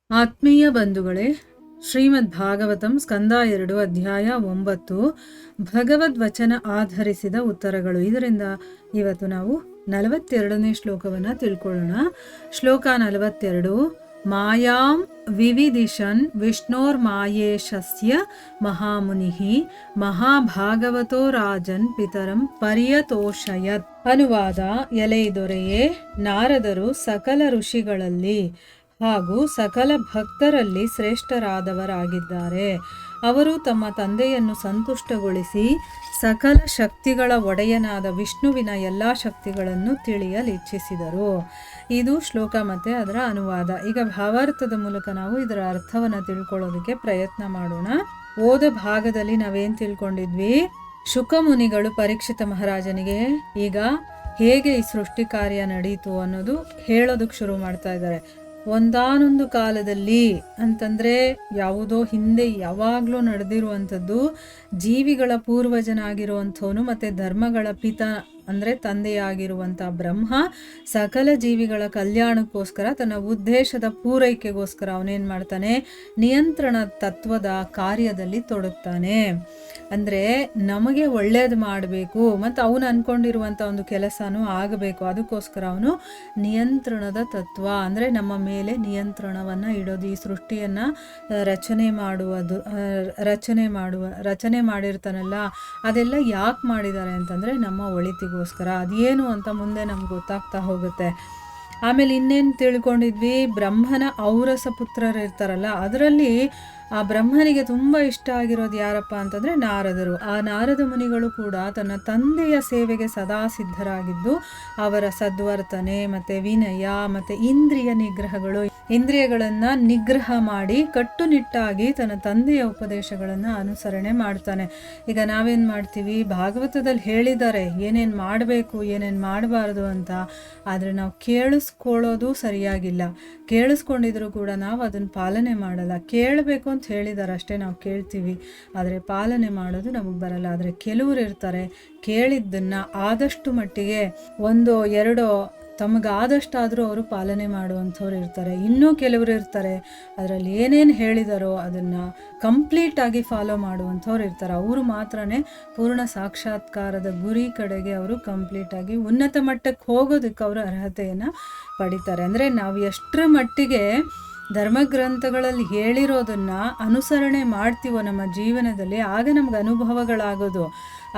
ಆತ್ಮೀಯ ಬಂಧುಗಳೇ, ಶ್ರೀಮದ್ ಭಾಗವತಂ ಸ್ಕಂದ 2 ಅಧ್ಯಾಯ 9 ಭಗವದ್ ವಚನ ಆಧರಿಸಿದ ಉತ್ತರಗಳು. ಇದರಿಂದ ಇವತ್ತು ನಾವು 42ನೇ ಶ್ಲೋಕವನ್ನು ತಿಳ್ಕೊಳ್ಳೋಣ. ಶ್ಲೋಕ 42. ಮಾಯಾಂ ವಿವಿದಿಶನ್ ವಿಷ್ಣೋರ್ಮಾಯೇಶಸ್ಯ ಮಹಾಮುನಿಃ ಮಹಾಭಾಗವತೋ ರಾಜನ್ ಪಿತರಂ ಪರ್ಯತೋಷಯತ್. ಅನುವಾದ: ಎಲೈ ದೊರೆಯೇ, ನಾರದರು ಸಕಲ ಋಷಿಗಳಲ್ಲಿ ಹಾಗೂ ಸಕಲ ಭಕ್ತರಲ್ಲಿ ಶ್ರೇಷ್ಠರಾದವರಾಗಿದ್ದಾರೆ. ಅವರು ತಮ್ಮ ತಂದೆಯನ್ನು ಸಂತುಷ್ಟಗೊಳಿಸಿ ಸಕಲ ಶಕ್ತಿಗಳ ಒಡೆಯನಾದ ವಿಷ್ಣುವಿನ ಎಲ್ಲ ಶಕ್ತಿಗಳನ್ನು ತಿಳಿಯಲು ಇಚ್ಛಿಸಿದರು. ಇದು ಶ್ಲೋಕ ಮತ್ತು ಅದರ ಅನುವಾದ. ಈಗ ಭಾವಾರ್ಥದ ಮೂಲಕ ನಾವು ಇದರ ಅರ್ಥವನ್ನು ತಿಳ್ಕೊಳ್ಳೋದಕ್ಕೆ ಪ್ರಯತ್ನ ಮಾಡೋಣ. ಓದ ಭಾಗದಲ್ಲಿ ನಾವೇನು ತಿಳ್ಕೊಂಡಿದ್ವಿ? ಶುಕಮುನಿಗಳು ಪರೀಕ್ಷಿತ ಮಹಾರಾಜನಿಗೆ ಈಗ ಹೇಗೆ ಈ ಸೃಷ್ಟಿ ಕಾರ್ಯ ನಡೀತು ಅನ್ನೋದು ಹೇಳೋದಕ್ಕೆ ಶುರು ಮಾಡ್ತಾ ಇದ್ದಾರೆ. ಒಂದಾನೊಂದು ಕಾಲದಲ್ಲಿ ಅಂತಂದರೆ ಯಾವುದೋ ಹಿಂದೆ ಯಾವಾಗಲೂ ನಡೆದಿರುವಂಥದ್ದು, ಜೀವಿಗಳ ಪೂರ್ವಜನಾಗಿರುವಂಥವನು ಮತ್ತು ಧರ್ಮಗಳ ಪಿತ ಅಂದರೆ ತಂದೆಯಾಗಿರುವಂಥ ಬ್ರಹ್ಮ ಸಕಲ ಜೀವಿಗಳ ಕಲ್ಯಾಣಕ್ಕೋಸ್ಕರ, ತನ್ನ ಉದ್ದೇಶದ ಪೂರೈಕೆಗೋಸ್ಕರ ಅವನೇನು ಮಾಡ್ತಾನೆ? ನಿಯಂತ್ರಣ ತತ್ವದ ಕಾರ್ಯದಲ್ಲಿ ತೊಡಗ್ತಾನೆ. ಅಂದರೆ ನಮಗೆ ಒಳ್ಳೇದು ಮಾಡಬೇಕು ಮತ್ತು ಅವನು ಅಂದ್ಕೊಂಡಿರುವಂಥ ಒಂದು ಕೆಲಸನೂ ಆಗಬೇಕು. ಅದಕ್ಕೋಸ್ಕರ ಅವನು ನಿಯಂತ್ರಣದ ತತ್ವ ಅಂದರೆ ನಮ್ಮ ಮೇಲೆ ನಿಯಂತ್ರಣವನ್ನು ಇಡೋದು. ಈ ಸೃಷ್ಟಿಯನ್ನು ರಚನೆ ಮಾಡಿರ್ತಾನಲ್ಲ, ಅದೆಲ್ಲ ಯಾಕೆ ಮಾಡಿದ್ದಾರೆ ಅಂತಂದರೆ ನಮ್ಮ ಒಳಿತಿಗೋಸ್ಕರ. ಅದೇನು ಅಂತ ಮುಂದೆ ನಮ್ಗೆ ಗೊತ್ತಾಗ್ತಾ ಹೋಗುತ್ತೆ. ಆಮೇಲೆ ಇನ್ನೇನು ತಿಳ್ಕೊಂಡಿದ್ವಿ? ಬ್ರಹ್ಮನ ಔರಸ ಪುತ್ರರು ಇರ್ತಾರಲ್ಲ, ಅದರಲ್ಲಿ ಆ ಬ್ರಹ್ಮನಿಗೆ ತುಂಬ ಇಷ್ಟ ಆಗಿರೋದು ಯಾರಪ್ಪ ಅಂತಂದರೆ ನಾರದರು. ಆ ನಾರದ ಮುನಿಗಳು ಕೂಡ ತನ್ನ ತಂದೆಯ ಸೇವೆಗೆ ಸದಾ ಸಿದ್ಧರಾಗಿದ್ದು, ಅವರ ಸದ್ವರ್ತನೆ ಮತ್ತು ವಿನಯ ಮತ್ತು ಇಂದ್ರಿಯಗಳನ್ನು ನಿಗ್ರಹ ಮಾಡಿ ಕಟ್ಟುನಿಟ್ಟಾಗಿ ತನ್ನ ತಂದೆಯ ಉಪದೇಶಗಳನ್ನು ಅನುಸರಣೆ ಮಾಡ್ತಾನೆ. ಈಗ ನಾವೇನು ಮಾಡ್ತೀವಿ? ಭಾಗವತದಲ್ಲಿ ಹೇಳಿದ್ದಾರೆ ಏನೇನು ಮಾಡಬೇಕು ಏನೇನು ಮಾಡಬಾರ್ದು ಅಂತ, ಆದರೆ ನಾವು ಕೇಳಿಸ್ಕೊಳ್ಳೋದು ಸರಿಯಾಗಿಲ್ಲ. ಕೇಳಿಸ್ಕೊಂಡಿದ್ರು ಕೂಡ ನಾವು ಅದನ್ನು ಪಾಲನೆ ಮಾಡಲ್ಲ. ಕೇಳಬೇಕು ಅಂತ ಹೇಳಿದ್ದಾರೆ ಅಷ್ಟೇ, ನಾವು ಕೇಳ್ತೀವಿ, ಆದರೆ ಪಾಲನೆ ಮಾಡೋದು ನಮಗೆ ಬರಲ್ಲ. ಆದರೆ ಕೆಲವರು ಇರ್ತಾರೆ, ಕೇಳಿದ್ದನ್ನು ಆದಷ್ಟು ಮಟ್ಟಿಗೆ 1-2 ತಮಗಾದಷ್ಟಾದರೂ ಅವರು ಪಾಲನೆ ಮಾಡುವಂಥವ್ರು ಇರ್ತಾರೆ. ಇನ್ನೂ ಕೆಲವರು ಇರ್ತಾರೆ, ಅದರಲ್ಲಿ ಏನೇನು ಹೇಳಿದಾರೋ ಅದನ್ನು ಕಂಪ್ಲೀಟಾಗಿ ಫಾಲೋ ಮಾಡುವಂಥವ್ರು ಇರ್ತಾರೆ. ಅವರು ಮಾತ್ರನೇ ಪೂರ್ಣ ಸಾಕ್ಷಾತ್ಕಾರದ ಗುರಿ ಕಡೆಗೆ ಅವರು ಕಂಪ್ಲೀಟಾಗಿ ಉನ್ನತ ಮಟ್ಟಕ್ಕೆ ಹೋಗೋದಕ್ಕೆ ಅವರು ಅರ್ಹತೆಯನ್ನು ಪಡಿತಾರೆ. ಅಂದರೆ ನಾವು ಎಷ್ಟರ ಮಟ್ಟಿಗೆ ಧರ್ಮಗ್ರಂಥಗಳಲ್ಲಿ ಹೇಳಿರೋದನ್ನು ಅನುಸರಣೆ ಮಾಡ್ತೀವೋ ನಮ್ಮ ಜೀವನದಲ್ಲಿ, ಆಗ ನಮ್ಗೆ ಅನುಭವಗಳಾಗೋದು.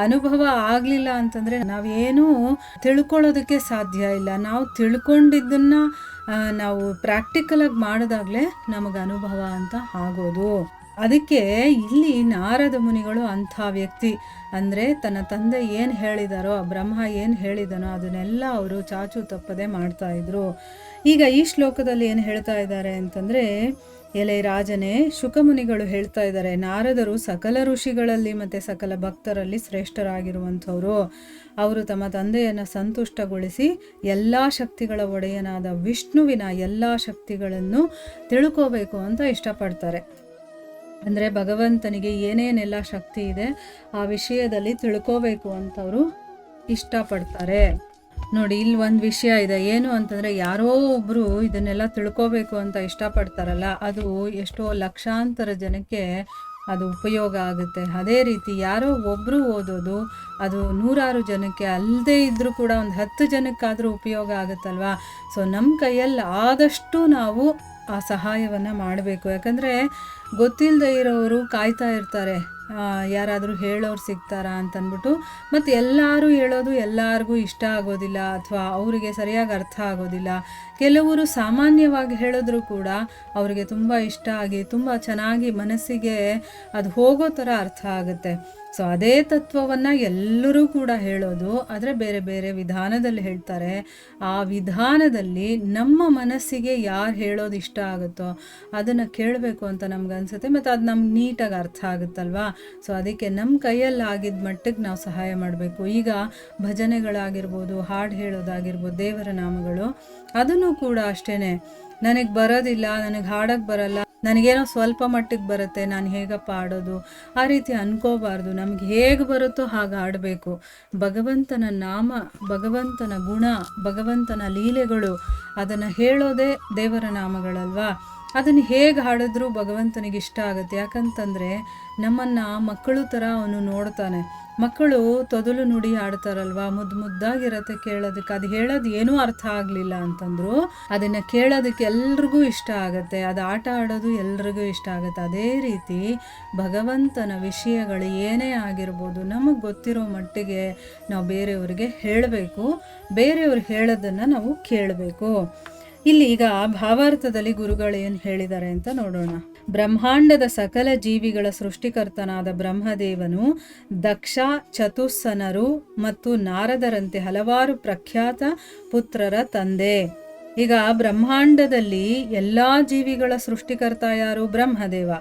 ಅನುಭವ ಆಗಲಿಲ್ಲ ಅಂತಂದರೆ ನಾವೇನೂ ತಿಳ್ಕೊಳ್ಳೋದಕ್ಕೆ ಸಾಧ್ಯ ಇಲ್ಲ. ನಾವು ತಿಳ್ಕೊಂಡಿದ್ದನ್ನು ನಾವು ಪ್ರಾಕ್ಟಿಕಲಾಗಿ ಮಾಡಿದಾಗಲೇ ನಮಗೆ ಅನುಭವ ಅಂತ ಆಗೋದು. ಅದಕ್ಕೆ ಇಲ್ಲಿ ನಾರದ ಮುನಿಗಳು ಅಂಥ ವ್ಯಕ್ತಿ. ಅಂದರೆ ತನ್ನ ತಂದೆ ಏನು ಹೇಳಿದಾರೋ, ಬ್ರಹ್ಮ ಏನು ಹೇಳಿದನೋ ಅದನ್ನೆಲ್ಲ ಅವರು ಚಾಚು ತಪ್ಪದೆ ಮಾಡ್ತಾಯಿದ್ರು. ಈಗ ಈ ಶ್ಲೋಕದಲ್ಲಿ ಏನು ಹೇಳ್ತಾ ಇದ್ದಾರೆ ಅಂತಂದರೆ, ಎಲೆ ರಾಜನೇ, ಶುಕಮುನಿಗಳು ಹೇಳ್ತಾ ಇದ್ದಾರೆ, ನಾರದರು ಸಕಲ ಋಷಿಗಳಲ್ಲಿ ಮತ್ತು ಸಕಲ ಭಕ್ತರಲ್ಲಿ ಶ್ರೇಷ್ಠರಾಗಿರುವಂಥವ್ರು. ಅವರು ತಮ್ಮ ತಂದೆಯನ್ನು ಸಂತುಷ್ಟಗೊಳಿಸಿ ಎಲ್ಲ ಶಕ್ತಿಗಳ ಒಡೆಯನಾದ ವಿಷ್ಣುವಿನ ಎಲ್ಲ ಶಕ್ತಿಗಳನ್ನು ತಿಳ್ಕೋಬೇಕು ಅಂತ ಇಷ್ಟಪಡ್ತಾರೆ. ಅಂದರೆ ಭಗವಂತನಿಗೆ ಏನೇನೆಲ್ಲ ಶಕ್ತಿ ಇದೆ ಆ ವಿಷಯದಲ್ಲಿ ತಿಳ್ಕೋಬೇಕು ಅಂತವರು ಇಷ್ಟಪಡ್ತಾರೆ. ನೋಡಿ, ಇಲ್ಲಿ ಒಂದು ವಿಷಯ ಇದೆ. ಏನು ಅಂತಂದರೆ, ಯಾರೋ ಒಬ್ಬರು ಇದನ್ನೆಲ್ಲ ತಿಳ್ಕೋಬೇಕು ಅಂತ ಇಷ್ಟಪಡ್ತಾರಲ್ಲ, ಅದು ಎಷ್ಟೋ ಲಕ್ಷಾಂತರ ಜನಕ್ಕೆ ಅದು ಉಪಯೋಗ ಆಗುತ್ತೆ. ಅದೇ ರೀತಿ ಯಾರೋ ಒಬ್ಬರು ಓದೋದು ಅದು 100 ಜನಕ್ಕೆ ಅಲ್ಲದೇ ಇದ್ದರೂ ಕೂಡ ಒಂದು 10 ಜನಕ್ಕಾದರೂ ಉಪಯೋಗ ಆಗುತ್ತಲ್ವಾ. ಸೊ ನಮ್ಮ ಕೈಯಲ್ಲಿ ಆದಷ್ಟು ನಾವು ಆ ಸಹಾಯವನ್ನು ಮಾಡಬೇಕು. ಯಾಕಂದರೆ ಗೊತ್ತಿಲ್ಲದೆ ಇರೋರು ಕಾಯ್ತಾ ಇರ್ತಾರೆ, ಯಾರಾದರೂ ಹೇಳೋರು ಸಿಗ್ತಾರಾ ಅಂತಂದ್ಬಿಟ್ಟು. ಮತ್ತು ಎಲ್ಲರೂ ಹೇಳೋದು ಎಲ್ಲರಿಗೂ ಇಷ್ಟ ಆಗೋದಿಲ್ಲ, ಅಥವಾ ಅವರಿಗೆ ಸರಿಯಾಗಿ ಅರ್ಥ ಆಗೋದಿಲ್ಲ. ಕೆಲವರು ಸಾಮಾನ್ಯವಾಗಿ ಹೇಳಿದ್ರು ಕೂಡ ಅವರಿಗೆ ತುಂಬ ಇಷ್ಟ ಆಗಿ ತುಂಬ ಚೆನ್ನಾಗಿ ಮನಸ್ಸಿಗೆ ಅದು ಹೋಗೋ ಥರ ಅರ್ಥ ಆಗುತ್ತೆ. ಸೊ ಅದೇ ತತ್ವವನ್ನು ಎಲ್ಲರೂ ಕೂಡ ಹೇಳೋದು, ಆದರೆ ಬೇರೆ ಬೇರೆ ವಿಧಾನದಲ್ಲಿ ಹೇಳ್ತಾರೆ. ಆ ವಿಧಾನದಲ್ಲಿ ನಮ್ಮ ಮನಸ್ಸಿಗೆ ಯಾರು ಹೇಳೋದು ಇಷ್ಟ ಆಗುತ್ತೋ ಅದನ್ನು ಕೇಳಬೇಕು ಅಂತ ನಮ್ಗೆ ಅನಿಸುತ್ತೆ, ಮತ್ತು ಅದು ನಮ್ಗೆ ನೀಟಾಗಿ ಅರ್ಥ ಆಗುತ್ತಲ್ವಾ. ಸೊ ಅದಕ್ಕೆ ನಮ್ಮ ಕೈಯಲ್ಲಿ ಆಗಿದ್ದ ಮಟ್ಟಿಗೆ ನಾವು ಸಹಾಯ ಮಾಡಬೇಕು. ಈಗ ಭಜನೆಗಳಾಗಿರ್ಬೋದು, ಹಾಡು ಹೇಳೋದಾಗಿರ್ಬೋದು, ದೇವರ ನಾಮಗಳು, ಅದನ್ನು ಕೂಡ ಅಷ್ಟೇ. ನನಗೆ ಬರೋದಿಲ್ಲ, ನನಗೆ ಹಾಡೋಕ್ಕೆ ಬರಲ್ಲ, ನನಗೇನೋ ಸ್ವಲ್ಪ ಮಟ್ಟಿಗೆ ಬರುತ್ತೆ, ನಾನು ಹೇಗಪ್ಪ ಆಡೋದು, ಆ ರೀತಿ ಅನ್ಕೋಬಾರ್ದು. ನಮ್ಗೆ ಹೇಗೆ ಬರುತ್ತೋ ಹಾಗೆ ಆಡಬೇಕು. ಭಗವಂತನ ನಾಮ, ಭಗವಂತನ ಗುಣ, ಭಗವಂತನ ಲೀಲೆಗಳು ಅದನ್ನು ಹೇಳೋದೇ ದೇವರ ನಾಮಗಳಲ್ವಾ. ಅದನ್ನು ಹೇಗೆ ಹಾಡಿದ್ರೂ ಭಗವಂತನಿಗೆ ಇಷ್ಟ ಆಗುತ್ತೆ. ಯಾಕಂತಂದರೆ ನಮ್ಮನ್ನು ಮಕ್ಕಳು ಥರ ಅವನು ನೋಡ್ತಾನೆ. ಮಕ್ಕಳು ತೊದಲು ನುಡಿ ಹಾಡ್ತಾರಲ್ವ, ಮುದ್ದಾಗಿರತ್ತೆ ಕೇಳೋದಕ್ಕೆ. ಅದು ಹೇಳೋದು ಏನೂ ಅರ್ಥ ಆಗಲಿಲ್ಲ ಅಂತಂದ್ರು ಅದನ್ನು ಕೇಳೋದಕ್ಕೆ ಎಲ್ರಿಗೂ ಇಷ್ಟ ಆಗುತ್ತೆ. ಅದು ಆಟ ಆಡೋದು ಎಲ್ರಿಗೂ ಇಷ್ಟ ಆಗುತ್ತೆ. ಅದೇ ರೀತಿ ಭಗವಂತನ ವಿಷಯಗಳು ಏನೇ ಆಗಿರ್ಬೋದು, ನಮಗೆ ಗೊತ್ತಿರೋ ಮಟ್ಟಿಗೆ ನಾವು ಬೇರೆಯವರಿಗೆ ಹೇಳಬೇಕು, ಬೇರೆಯವ್ರು ಹೇಳೋದನ್ನು ನಾವು ಕೇಳಬೇಕು. ಇಲ್ಲಿ ಈಗ ಭಾವಾರ್ಥದಲ್ಲಿ ಗುರುಗಳು ಏನು ಹೇಳಿದ್ದಾರೆ ಅಂತ ನೋಡೋಣ. ಬ್ರಹ್ಮಾಂಡದ ಸಕಲ ಜೀವಿಗಳ ಸೃಷ್ಟಿಕರ್ತನಾದ ಬ್ರಹ್ಮದೇವನು ದಕ್ಷ, ಚತುಸ್ಸನರು ಮತ್ತು ನಾರದರಂತೆ ಹಲವಾರು ಪ್ರಖ್ಯಾತ ಪುತ್ರರ ತಂದೆ. ಈಗ ಬ್ರಹ್ಮಾಂಡದಲ್ಲಿ ಎಲ್ಲ ಜೀವಿಗಳ ಸೃಷ್ಟಿಕರ್ತ ಯಾರು? ಬ್ರಹ್ಮದೇವ.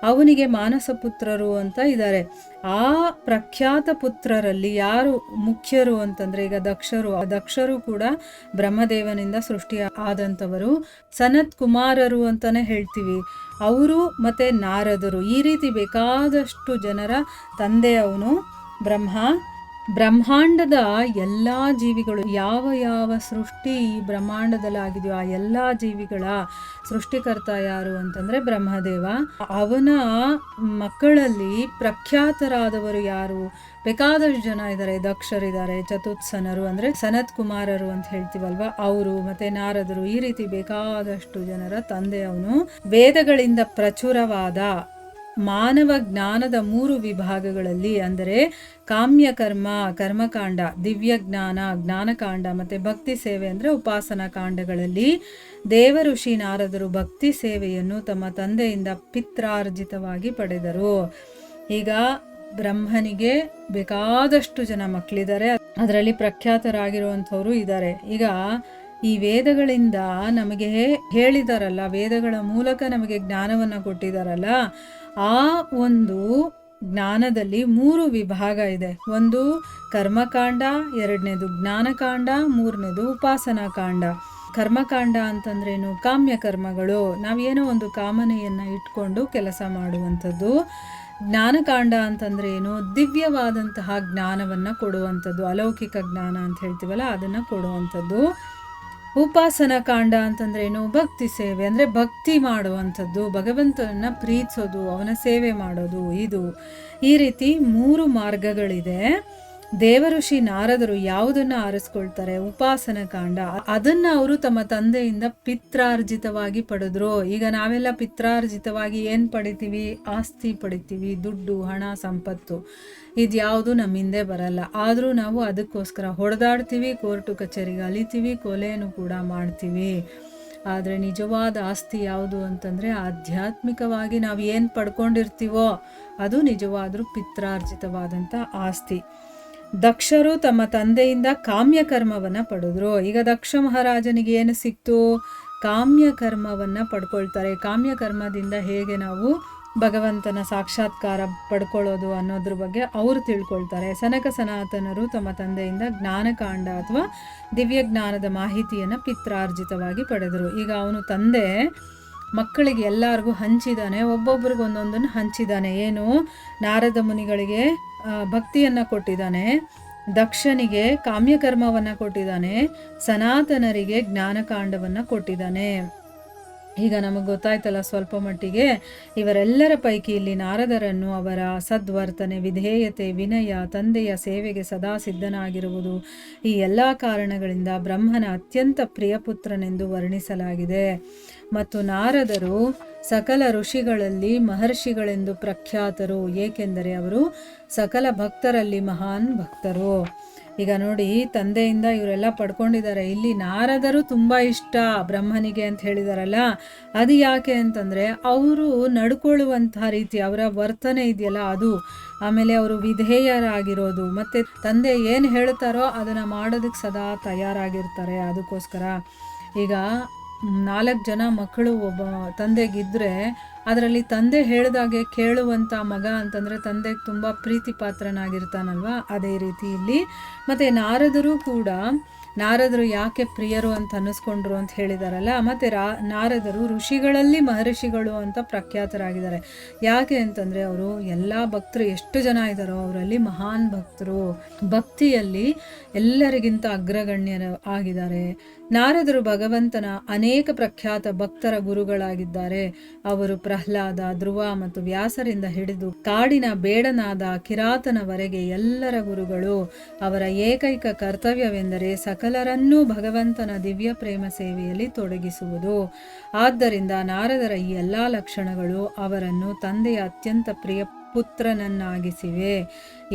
ಅವನಿಗೆ ಮಾನಸ ಪುತ್ರರು ಅಂತ ಇದ್ದಾರೆ. ಆ ಪ್ರಖ್ಯಾತ ಪುತ್ರರಲ್ಲಿ ಯಾರು ಮುಖ್ಯರು ಅಂತಂದ್ರೆ ಈಗ ದಕ್ಷರು ಕೂಡ ಬ್ರಹ್ಮದೇವನಿಂದ ಸೃಷ್ಟಿ ಆದಂಥವರು. ಸನತ್ ಕುಮಾರರು ಅಂತಾನೆ ಹೇಳ್ತೀವಿ. ಅವರು ಮತ್ತೆ ನಾರದರು, ಈ ರೀತಿ ಬೇಕಾದಷ್ಟು ಜನರ ತಂದೆ ಅವನು ಬ್ರಹ್ಮ. ಬ್ರಹ್ಮಾಂಡದ ಎಲ್ಲ ಜೀವಿಗಳು, ಯಾವ ಯಾವ ಸೃಷ್ಟಿ ಈ ಬ್ರಹ್ಮಾಂಡದಲ್ಲಿ ಆಗಿದೆಯೋ ಆ ಎಲ್ಲ ಜೀವಿಗಳ ಸೃಷ್ಟಿಕರ್ತ ಯಾರು ಅಂತಂದ್ರೆ ಬ್ರಹ್ಮದೇವ. ಅವನ ಮಕ್ಕಳಲ್ಲಿ ಪ್ರಖ್ಯಾತರಾದವರು ಯಾರು? ಬೇಕಾದಷ್ಟು ಜನ ಇದ್ದಾರೆ. ದಕ್ಷರಿದ್ದಾರೆ, ಚತುತ್ಸನರು ಅಂದ್ರೆ ಸನತ್ ಕುಮಾರರು ಅಂತ ಹೇಳ್ತೀವಲ್ವ ಅವರು, ಮತ್ತೆ ನಾರದರು, ಈ ರೀತಿ ಬೇಕಾದಷ್ಟು ಜನರ ತಂದೆ ಅವನು. ವೇದಗಳಿಂದ ಪ್ರಚುರವಾದ ಮಾನವ ಜ್ಞಾನದ 3 ವಿಭಾಗಗಳಲ್ಲಿ ಅಂದರೆ ಕಾಮ್ಯಕರ್ಮ, ಕರ್ಮಕಾಂಡ, ದಿವ್ಯ ಜ್ಞಾನ, ಜ್ಞಾನಕಾಂಡ ಮತ್ತು ಭಕ್ತಿ ಸೇವೆ ಅಂದರೆ ಉಪಾಸನಾ ಕಾಂಡಗಳಲ್ಲಿ ದೇವಋಷಿ ನಾರದರು ಭಕ್ತಿ ಸೇವೆಯನ್ನು ತಮ್ಮ ತಂದೆಯಿಂದ ಪಿತ್ರಾರ್ಜಿತವಾಗಿ ಪಡೆದರು. ಈಗ ಬ್ರಹ್ಮನಿಗೆ ಬೇಕಾದಷ್ಟು ಜನ ಮಕ್ಕಳಿದ್ದಾರೆ, ಅದರಲ್ಲಿ ಪ್ರಖ್ಯಾತರಾಗಿರುವಂಥವರು ಇದ್ದಾರೆ. ಈಗ ಈ ವೇದಗಳಿಂದ ನಮಗೆ ಹೇಳಿದಾರಲ್ಲ, ವೇದಗಳ ಮೂಲಕ ನಮಗೆ ಜ್ಞಾನವನ್ನು ಕೊಟ್ಟಿದ್ದಾರಲ್ಲ, ಆ ಒಂದು ಜ್ಞಾನದಲ್ಲಿ 3 ವಿಭಾಗ ಇದೆ. ಒಂದು ಕರ್ಮಕಾಂಡ, 2ನೇದು ಜ್ಞಾನಕಾಂಡ, 3ನೇದು ಉಪಾಸನಾ ಕಾಂಡ. ಕರ್ಮಕಾಂಡ ಅಂತಂದ್ರೇನು? ಕಾಮ್ಯ ಕರ್ಮಗಳು, ನಾವೇನೋ ಒಂದು ಕಾಮನೆಯನ್ನು ಇಟ್ಕೊಂಡು ಕೆಲಸ ಮಾಡುವಂಥದ್ದು. ಜ್ಞಾನಕಾಂಡ ಅಂತಂದ್ರೆ ಏನು? ದಿವ್ಯವಾದಂತಹ ಜ್ಞಾನವನ್ನು ಕೊಡುವಂಥದ್ದು, ಅಲೌಕಿಕ ಜ್ಞಾನ ಅಂತ ಹೇಳ್ತೀವಲ್ಲ ಅದನ್ನು ಕೊಡುವಂಥದ್ದು. ಉಪಾಸನಾ ಕಾಂಡ ಅಂತಂದ್ರೇನು? ಭಕ್ತಿ ಸೇವೆ ಅಂದರೆ ಭಕ್ತಿ ಮಾಡುವಂಥದ್ದು, ಭಗವಂತನನ್ನ ಪ್ರೀತಿಸೋದು, ಅವನ ಸೇವೆ ಮಾಡೋದು. ಇದು ಈ ರೀತಿ 3 ಮಾರ್ಗಗಳಿದೆ. ದೇವಋಷಿ ನಾರದರು ಯಾವುದನ್ನ ಆರಿಸ್ಕೊಳ್ತಾರೆ? ಉಪಾಸನಾ ಕಾಂಡ. ಅದನ್ನ ಅವರು ತಮ್ಮ ತಂದೆಯಿಂದ ಪಿತ್ರಾರ್ಜಿತವಾಗಿ ಪಡೆದ್ರು. ಈಗ ನಾವೆಲ್ಲ ಪಿತ್ರಾರ್ಜಿತವಾಗಿ ಏನು ಪಡಿತೀವಿ? ಆಸ್ತಿ ಪಡಿತೀವಿ, ದುಡ್ಡು, ಹಣ, ಸಂಪತ್ತು. ಇದ್ಯಾವುದು ನಮ್ಮ ಹಿಂದೆ ಬರಲ್ಲ. ಆದರೂ ನಾವು ಅದಕ್ಕೋಸ್ಕರ ಹೊಡೆದಾಡ್ತೀವಿ, ಕೋರ್ಟು ಕಚೇರಿಗೆ ಅಲಿತೀವಿ, ಕೊಲೆಯನ್ನು ಕೂಡ ಮಾಡ್ತೀವಿ. ಆದರೆ ನಿಜವಾದ ಆಸ್ತಿ ಯಾವುದು ಅಂತಂದರೆ ಆಧ್ಯಾತ್ಮಿಕವಾಗಿ ನಾವು ಏನು ಪಡ್ಕೊಂಡಿರ್ತೀವೋ ಅದು ನಿಜವಾದರೂ ಪಿತ್ರಾರ್ಜಿತವಾದಂಥ ಆಸ್ತಿ. ದಕ್ಷರು ತಮ್ಮ ತಂದೆಯಿಂದ ಕಾಮ್ಯಕರ್ಮವನ್ನು ಪಡೆದ್ರು. ಈಗ ದಕ್ಷ ಮಹಾರಾಜನಿಗೆ ಏನು ಸಿಕ್ತು? ಕಾಮ್ಯಕರ್ಮವನ್ನು ಪಡ್ಕೊಳ್ತಾರೆ. ಕಾಮ್ಯಕರ್ಮದಿಂದ ಹೇಗೆ ನಾವು ಭಗವಂತನ ಸಾಕ್ಷಾತ್ಕಾರ ಪಡ್ಕೊಳ್ಳೋದು ಅನ್ನೋದ್ರ ಬಗ್ಗೆ ಅವರು ತಿಳ್ಕೊಳ್ತಾರೆ. ಸನಕ ಸನಾತನರು ತಮ್ಮ ತಂದೆಯಿಂದ ಜ್ಞಾನಕಾಂಡ ಅಥವಾ ದಿವ್ಯ ಜ್ಞಾನದ ಮಾಹಿತಿಯನ್ನು ಪಿತ್ರಾರ್ಜಿತವಾಗಿ ಪಡೆದರು. ಈಗ ಅವನು ತಂದೆ ಮಕ್ಕಳಿಗೆ ಎಲ್ಲರಿಗೂ ಹಂಚಿದ್ದಾನೆ, ಒಬ್ಬೊಬ್ರಿಗೆ ಒಂದೊಂದನ್ನು ಹಂಚಿದ್ದಾನೆ. ಏನು? ನಾರದ ಮುನಿಗಳಿಗೆ ಭಕ್ತಿಯನ್ನು ಕೊಟ್ಟಿದ್ದಾನೆ, ದಕ್ಷನಿಗೆ ಕಾಮ್ಯಕರ್ಮವನ್ನು ಕೊಟ್ಟಿದ್ದಾನೆ, ಸನಾತನರಿಗೆ ಜ್ಞಾನಕಾಂಡವನ್ನು ಕೊಟ್ಟಿದ್ದಾನೆ. ಈಗ ನಮಗೆ ಗೊತ್ತಾಯ್ತಲ್ಲ ಸ್ವಲ್ಪ ಮಟ್ಟಿಗೆ. ಇವರೆಲ್ಲರ ಪೈಕಿ ಇಲ್ಲಿ ನಾರದರನ್ನು ಅವರ ಸದ್ವರ್ತನೆ, ವಿಧೇಯತೆ, ವಿನಯ, ತಂದೆಯ ಸೇವೆಗೆ ಸದಾ ಸಿದ್ಧನಾಗಿರುವುದು, ಈ ಎಲ್ಲ ಕಾರಣಗಳಿಂದ ಬ್ರಹ್ಮನ ಅತ್ಯಂತ ಪ್ರಿಯಪುತ್ರನೆಂದು ವರ್ಣಿಸಲಾಗಿದೆ. ಮತ್ತು ನಾರದರು ಸಕಲ ಋಷಿಗಳಲ್ಲಿ ಮಹರ್ಷಿಗಳೆಂದು ಪ್ರಖ್ಯಾತರು, ಏಕೆಂದರೆ ಅವರು ಸಕಲ ಭಕ್ತರಲ್ಲಿ ಮಹಾನ್ ಭಕ್ತರು. ಈಗ ನೋಡಿ, ತಂದೆಯಿಂದ ಇವರೆಲ್ಲ ಪಡ್ಕೊಂಡಿದ್ದಾರೆ. ಇಲ್ಲಿ ನಾರದರು ತುಂಬ ಇಷ್ಟ ಬ್ರಹ್ಮನಿಗೆ ಅಂತ ಹೇಳಿದಾರಲ್ಲ, ಅದು ಯಾಕೆ ಅಂತಂದರೆ ಅವರು ನಡ್ಕೊಳ್ಳುವಂತಹ ರೀತಿ, ಅವರ ವರ್ತನೆ ಇದೆಯಲ್ಲ ಅದು, ಆಮೇಲೆ ಅವರು ವಿಧೇಯರಾಗಿರೋದು, ಮತ್ತು ತಂದೆ ಏನು ಹೇಳ್ತಾರೋ ಅದನ್ನು ಮಾಡೋದಕ್ಕೆ ಸದಾ ತಯಾರಾಗಿರ್ತಾರೆ. ಅದಕ್ಕೋಸ್ಕರ ಈಗ 4 ಜನ ಮಕ್ಕಳು ಒಬ್ಬ ತಂದೆಗಿದ್ದರೆ ಅದರಲ್ಲಿ ತಂದೆ ಹೇಳಿದಾಗೆ ಕೇಳುವಂಥ ಮಗ ಅಂತಂದರೆ ತಂದೆಗೆ ತುಂಬ ಪ್ರೀತಿ ಪಾತ್ರನಾಗಿರ್ತಾನಲ್ವ, ಅದೇ ರೀತಿ ಇಲ್ಲಿ. ಮತ್ತು ನಾರದರು ಕೂಡ ನಾರದರು ಯಾಕೆ ಪ್ರಿಯರು ಅಂತ ಅನ್ನಿಸ್ಕೊಂಡ್ರು ಅಂತ ಹೇಳಿದಾರಲ್ಲ. ಮತ್ತು ನಾರದರು ಋಷಿಗಳಲ್ಲಿ ಮಹರ್ಷಿಗಳು ಅಂತ ಪ್ರಖ್ಯಾತರಾಗಿದ್ದಾರೆ. ಯಾಕೆ ಅಂತಂದರೆ ಅವರು ಎಲ್ಲ ಭಕ್ತರು ಎಷ್ಟು ಜನ ಇದ್ದಾರೋ ಅವರಲ್ಲಿ ಮಹಾನ್ ಭಕ್ತರು, ಭಕ್ತಿಯಲ್ಲಿ ಎಲ್ಲರಿಗಿಂತ ಅಗ್ರಗಣ್ಯರು ಆಗಿದ್ದಾರೆ. ನಾರದರು ಭಗವಂತನ ಅನೇಕ ಪ್ರಖ್ಯಾತ ಭಕ್ತರ ಗುರುಗಳಾಗಿದ್ದಾರೆ. ಅವರು ಪ್ರಹ್ಲಾದ, ಧ್ರುವ ಮತ್ತು ವ್ಯಾಸರಿಂದ ಹಿಡಿದು ಕಾಡಿನ ಬೇಡನಾದ ಕಿರಾತನವರೆಗೆ ಎಲ್ಲರ ಗುರುಗಳು. ಅವರ ಏಕೈಕ ಕರ್ತವ್ಯವೆಂದರೆ ಸಕಲರನ್ನೂ ಭಗವಂತನ ದಿವ್ಯ ಪ್ರೇಮ ಸೇವೆಯಲ್ಲಿ ತೊಡಗಿಸುವುದು. ಆದ್ದರಿಂದ ನಾರದರ ಈ ಎಲ್ಲ ಲಕ್ಷಣಗಳು ಅವರನ್ನು ತಂದೆಯ ಅತ್ಯಂತ ಪ್ರಿಯ ಪುತ್ರನನ್ನಾಗಿಸಿವೆ.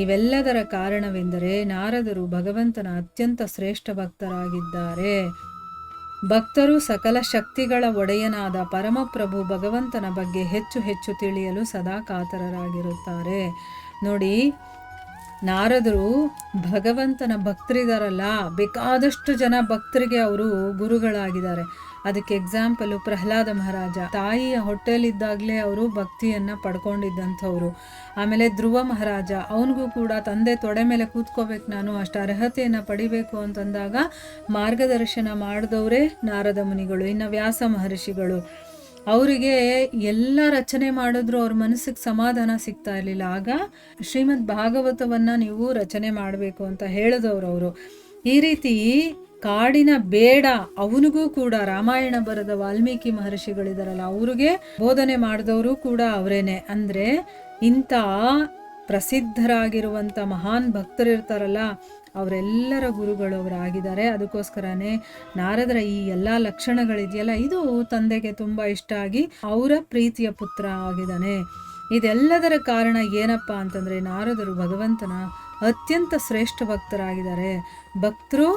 ಇವೆಲ್ಲದರ ಕಾರಣವೆಂದರೆ ನಾರದರು ಭಗವಂತನ ಅತ್ಯಂತ ಶ್ರೇಷ್ಠ ಭಕ್ತರಾಗಿದ್ದಾರೆ. ಭಕ್ತರು ಸಕಲ ಶಕ್ತಿಗಳ ಒಡೆಯನಾದ ಪರಮಪ್ರಭು ಭಗವಂತನ ಬಗ್ಗೆ ಹೆಚ್ಚು ಹೆಚ್ಚು ತಿಳಿಯಲು ಸದಾ ಕಾತರರಾಗಿರುತ್ತಾರೆ. ನೋಡಿ, ನಾರದರು ಭಗವಂತನ ಭಕ್ತರಿದಾರಲ್ಲ, ಬೇಕಾದಷ್ಟು ಜನ ಭಕ್ತರಿಗೆ ಅವರು ಗುರುಗಳಾಗಿದ್ದಾರೆ. ಅದಕ್ಕೆ ಎಕ್ಸಾಂಪಲು ಪ್ರಹ್ಲಾದ ಮಹಾರಾಜ, ತಾಯಿಯ ಹೊಟ್ಟೆಯಲ್ಲಿದ್ದಾಗಲೇ ಅವರು ಭಕ್ತಿಯನ್ನು ಪಡ್ಕೊಂಡಿದ್ದಂಥವ್ರು. ಆಮೇಲೆ ಧ್ರುವ ಮಹಾರಾಜ, ಅವನಿಗೂ ಕೂಡ ತಂದೆ ತೊಡೆ ಮೇಲೆ ಕೂತ್ಕೋಬೇಕು, ನಾನು ಅಷ್ಟು ಅರ್ಹತೆಯನ್ನು ಪಡಿಬೇಕು ಅಂತಂದಾಗ ಮಾರ್ಗದರ್ಶನ ಮಾಡಿದವರೇ ನಾರದ ಮುನಿಗಳು. ಇನ್ನು ವ್ಯಾಸ ಮಹರ್ಷಿಗಳು, ಅವರಿಗೆ ಎಲ್ಲ ರಚನೆ ಮಾಡಿದ್ರು ಅವ್ರ ಮನಸ್ಸಿಗೆ ಸಮಾಧಾನ ಸಿಗ್ತಾ ಇರಲಿಲ್ಲ. ಆಗ ಶ್ರೀಮದ್ ಭಾಗವತವನ್ನು ನೀವು ರಚನೆ ಮಾಡಬೇಕು ಅಂತ ಹೇಳಿದವರು ಅವರು. ಈ ರೀತಿ ಕಾಡಿನ ಬೇಡ ಅವನಿಗೂ ಕೂಡ ರಾಮಾಯಣ ಬರೆದ ವಾಲ್ಮೀಕಿ ಮಹರ್ಷಿಗಳಿದಾರಲ್ಲ, ಅವ್ರಿಗೆ ಬೋಧನೆ ಮಾಡಿದವರು ಕೂಡ ಅವರೇನೆ. ಅಂದರೆ ಇಂಥ ಪ್ರಸಿದ್ಧರಾಗಿರುವಂಥ ಮಹಾನ್ ಭಕ್ತರಿರ್ತಾರಲ್ಲ, ಅವರೆಲ್ಲರ ಗುರುಗಳು ಅವರಾಗಿದ್ದಾರೆ. ಅದಕ್ಕೋಸ್ಕರನೇ ನಾರದರ ಈ ಎಲ್ಲ ಲಕ್ಷಣಗಳಿದೆಯಲ್ಲ, ಇದು ತಂದೆಗೆ ತುಂಬ ಇಷ್ಟ ಆಗಿ ಅವರ ಪ್ರೀತಿಯ ಪುತ್ರ ಆಗಿದ್ದಾನೆ. ಇದೆಲ್ಲದರ ಕಾರಣ ಏನಪ್ಪ ಅಂತಂದರೆ ನಾರದರು ಭಗವಂತನ ಅತ್ಯಂತ ಶ್ರೇಷ್ಠ ಭಕ್ತರಾಗಿದ್ದಾರೆ. ಭಕ್ತರು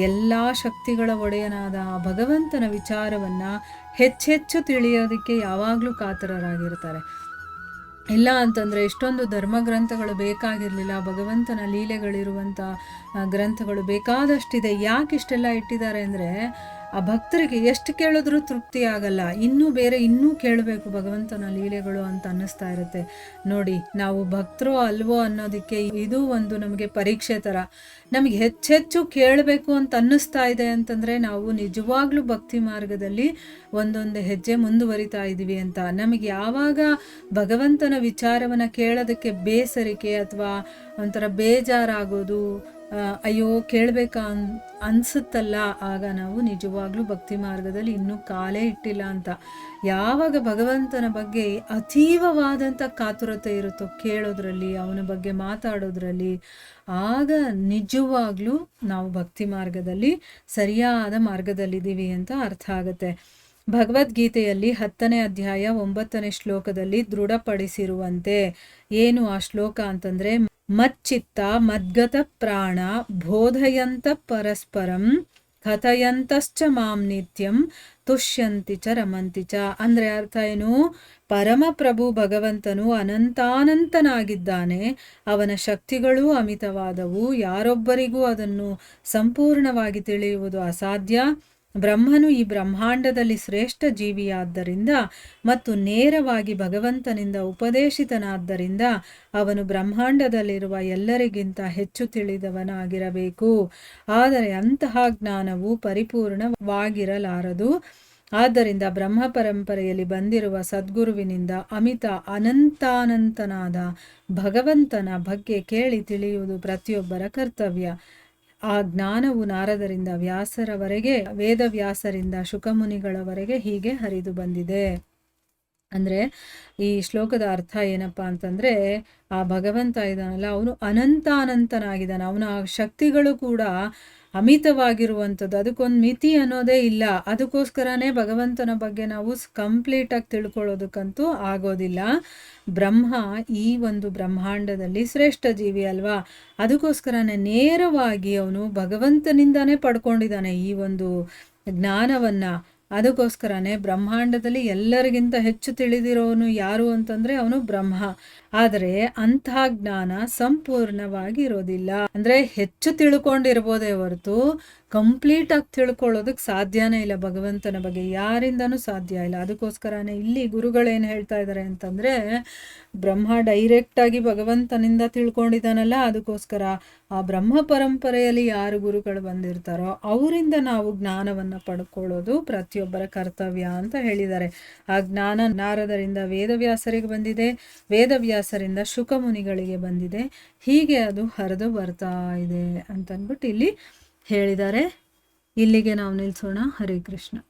ಎಲ್ಲ ಶಕ್ತಿಗಳ ಒಡೆಯನಾದ ಭಗವಂತನ ವಿಚಾರವನ್ನು ಹೆಚ್ಚೆಚ್ಚು ತಿಳಿಯೋದಕ್ಕೆ ಯಾವಾಗಲೂ ಕಾತರರಾಗಿರ್ತಾರೆ. ಇಲ್ಲ ಅಂತಂದರೆ ಎಷ್ಟೊಂದು ಧರ್ಮ ಗ್ರಂಥಗಳು ಬೇಕಾಗಿರಲಿಲ್ಲ, ಭಗವಂತನ ಲೀಲೆಗಳಿರುವಂಥ ಗ್ರಂಥಗಳು ಬೇಕಾದಷ್ಟಿದೆ. ಯಾಕೆ ಇಷ್ಟೆಲ್ಲ ಇಟ್ಟಿದ್ದಾರೆ ಅಂದರೆ ಆ ಭಕ್ತರಿಗೆ ಎಷ್ಟು ಕೇಳಿದ್ರೂ ತೃಪ್ತಿ ಆಗಲ್ಲ, ಇನ್ನೂ ಕೇಳಬೇಕು ಭಗವಂತನ ಲೀಲೆಗಳು ಅಂತ ಅನ್ನಿಸ್ತಾ ಇರುತ್ತೆ. ನೋಡಿ, ನಾವು ಭಕ್ತರೋ ಅಲ್ವೋ ಅನ್ನೋದಕ್ಕೆ ಇದು ಒಂದು ನಮಗೆ ಪರೀಕ್ಷೆ ಥರ. ನಮಗೆ ಹೆಚ್ಚೆಚ್ಚು ಕೇಳಬೇಕು ಅಂತ ಅನ್ನಿಸ್ತಾ ಇದೆ ಅಂತಂದರೆ ನಾವು ನಿಜವಾಗ್ಲೂ ಭಕ್ತಿ ಮಾರ್ಗದಲ್ಲಿ ಒಂದೊಂದು ಹೆಜ್ಜೆ ಮುಂದುವರಿತಾ ಇದ್ದೀವಿ ಅಂತ. ನಮಗೆ ಯಾವಾಗ ಭಗವಂತನ ವಿಚಾರವನ್ನು ಕೇಳೋದಕ್ಕೆ ಬೇಸರಿಕೆ ಅಥವಾ ಒಂಥರ ಬೇಜಾರಾಗೋದು, ಅಯ್ಯೋ ಕೇಳಬೇಕಾ ಅನಿಸುತ್ತಲ್ಲ, ಆಗ ನಾವು ನಿಜವಾಗ್ಲೂ ಭಕ್ತಿ ಮಾರ್ಗದಲ್ಲಿ ಇನ್ನೂ ಕಾಲೇ ಇಟ್ಟಿಲ್ಲ ಅಂತ. ಯಾವಾಗ ಭಗವಂತನ ಬಗ್ಗೆ ಅತೀವವಾದಂಥ ಕಾತುರತೆ ಇರುತ್ತೋ ಕೇಳೋದ್ರಲ್ಲಿ, ಅವನ ಬಗ್ಗೆ ಮಾತಾಡೋದ್ರಲ್ಲಿ, ಆಗ ನಿಜವಾಗ್ಲೂ ನಾವು ಭಕ್ತಿ ಮಾರ್ಗದಲ್ಲಿ ಸರಿಯಾದ ಮಾರ್ಗದಲ್ಲಿದ್ದೀವಿ ಅಂತ ಅರ್ಥ ಆಗುತ್ತೆ. ಭಗವದ್ಗೀತೆಯಲ್ಲಿ 10ನೇ ಅಧ್ಯಾಯ 9ನೇ ಶ್ಲೋಕದಲ್ಲಿ ದೃಢಪಡಿಸಿರುವಂತೆ ಏನು ಆ ಶ್ಲೋಕ ಅಂತಂದರೆ, ಮಚ್ಚಿತ್ತ ಮದ್ಗತ ಪ್ರಾಣ ಬೋಧಯಂತ ಪರಸ್ಪರಂ ಕಥಯಂತಶ್ಚ ಮಾಂ ನಿತ್ಯಂ ತುಷ್ಯಂತಿ ಚ ರಮಂತಿ ಚ. ಅಂದರೆ ಅರ್ಥ ಏನು? ಪರಮಪ್ರಭು ಭಗವಂತನು ಅನಂತಾನಂತನಾಗಿದ್ದಾನೆ, ಅವನ ಶಕ್ತಿಗಳೂ ಅಮಿತವಾದವು, ಯಾರೊಬ್ಬರಿಗೂ ಅದನ್ನು ಸಂಪೂರ್ಣವಾಗಿ ತಿಳಿಯುವುದು ಅಸಾಧ್ಯ. ಬ್ರಹ್ಮನು ಈ ಬ್ರಹ್ಮಾಂಡದಲ್ಲಿ ಶ್ರೇಷ್ಠ ಜೀವಿಯಾದ್ದರಿಂದ ಮತ್ತು ನೇರವಾಗಿ ಭಗವಂತನಿಂದ ಉಪದೇಶಿತನಾದ್ದರಿಂದ ಅವನು ಬ್ರಹ್ಮಾಂಡದಲ್ಲಿರುವ ಎಲ್ಲರಿಗಿಂತ ಹೆಚ್ಚು ತಿಳಿದವನಾಗಿರಬೇಕು. ಆದರೆ ಅಂತಹ ಜ್ಞಾನವು ಪರಿಪೂರ್ಣವಾಗಿರಲಾರದು. ಆದ್ದರಿಂದ ಬ್ರಹ್ಮ ಪರಂಪರೆಯಲ್ಲಿ ಬಂದಿರುವ ಸದ್ಗುರುವಿನಿಂದ ಅನಂತಾನಂತನಾದ ಭಗವಂತನ ಬಗ್ಗೆ ಕೇಳಿ ತಿಳಿಯುವುದು ಪ್ರತಿಯೊಬ್ಬರ ಕರ್ತವ್ಯ. ಆ ಜ್ಞಾನವು ನಾರದರಿಂದ ವ್ಯಾಸರವರೆಗೆ, ವೇದವ್ಯಾಸರಿಂದ ಶುಕಮುನಿಗಳವರೆಗೆ ಹೀಗೆ ಹರಿದು ಬಂದಿದೆ. ಅಂದರೆ ಈ ಶ್ಲೋಕದ ಅರ್ಥ ಏನಪ್ಪ ಅಂತಂದರೆ, ಆ ಭಗವಂತ ಇದ್ದಾನಲ್ಲ, ಅವನು ಅನಂತಾನಂತನಾಗಿದ್ದಾನೆ, ಅವನ ಶಕ್ತಿಗಳು ಕೂಡ ಅಮಿತವಾಗಿರುವಂಥದ್ದು, ಅದಕ್ಕೊಂದು ಮಿತಿ ಅನ್ನೋದೇ ಇಲ್ಲ. ಅದಕ್ಕೋಸ್ಕರನೇ ಭಗವಂತನ ಬಗ್ಗೆ ನಾವು ಕಂಪ್ಲೀಟಾಗಿ ತಿಳ್ಕೊಳ್ಳೋದಕ್ಕಂತೂ ಆಗೋದಿಲ್ಲ. ಬ್ರಹ್ಮ ಈ ಒಂದು ಬ್ರಹ್ಮಾಂಡದಲ್ಲಿ ಶ್ರೇಷ್ಠ ಜೀವಿ ಅಲ್ವಾ, ಅದಕ್ಕೋಸ್ಕರನೇ ನೇರವಾಗಿ ಅವನು ಭಗವಂತನಿಂದಾನೇ ಪಡ್ಕೊಂಡಿದ್ದಾನೆ ಈ ಒಂದು ಜ್ಞಾನವನ್ನು. ಅದಕ್ಕೋಸ್ಕರನೇ ಬ್ರಹ್ಮಾಂಡದಲ್ಲಿ ಎಲ್ಲರಿಗಿಂತ ಹೆಚ್ಚು ತಿಳಿದಿರೋನು ಯಾರು ಅಂತಂದರೆ ಅವನು ಬ್ರಹ್ಮ. ಆದರೆ ಅಂತಹ ಜ್ಞಾನ ಸಂಪೂರ್ಣವಾಗಿ ಇರೋದಿಲ್ಲ. ಅಂದರೆ ಹೆಚ್ಚು ತಿಳ್ಕೊಂಡಿರ್ಬೋದೇ ಹೊರತು ಕಂಪ್ಲೀಟಾಗಿ ತಿಳ್ಕೊಳ್ಳೋದಕ್ಕೆ ಸಾಧ್ಯನೇ ಇಲ್ಲ ಭಗವಂತನ ಬಗ್ಗೆ, ಯಾರಿಂದನೂ ಸಾಧ್ಯ ಇಲ್ಲ. ಅದಕ್ಕೋಸ್ಕರನೇ ಇಲ್ಲಿ ಗುರುಗಳೇನು ಹೇಳ್ತಾ ಇದ್ದಾರೆ ಅಂತಂದರೆ, ಬ್ರಹ್ಮ ಡೈರೆಕ್ಟಾಗಿ ಭಗವಂತನಿಂದ ತಿಳ್ಕೊಂಡಿದ್ದಾನಲ್ಲ, ಅದಕ್ಕೋಸ್ಕರ ಆ ಬ್ರಹ್ಮ ಪರಂಪರೆಯಲ್ಲಿ ಯಾರು ಗುರುಗಳು ಬಂದಿರ್ತಾರೋ ಅವರಿಂದ ನಾವು ಜ್ಞಾನವನ್ನು ಪಡ್ಕೊಳ್ಳೋದು ಪ್ರತಿಯೊಬ್ಬರ ಕರ್ತವ್ಯ ಅಂತ ಹೇಳಿದ್ದಾರೆ. ಆ ಜ್ಞಾನ ನಾರದರಿಂದ ವೇದವ್ಯಾಸರಿಗೆ ಬಂದಿದೆ, ವೇದವ್ಯಾಸರಿಂದ ಶುಕಮುನಿಗಳಿಗೆ ಬಂದಿದೆ, ಹೀಗೆ ಅದು ಹರಿದು ಬರ್ತಾ ಇದೆ ಅಂತಂದ್ಬಿಟ್ಟು ಇಲ್ಲಿ ಹೇಳಿದ್ದಾರೆ. ಇಲ್ಲಿಗೆ ನಾವು ನಿಲ್ಲಿಸೋಣ. ಹರೇ ಕೃಷ್ಣ.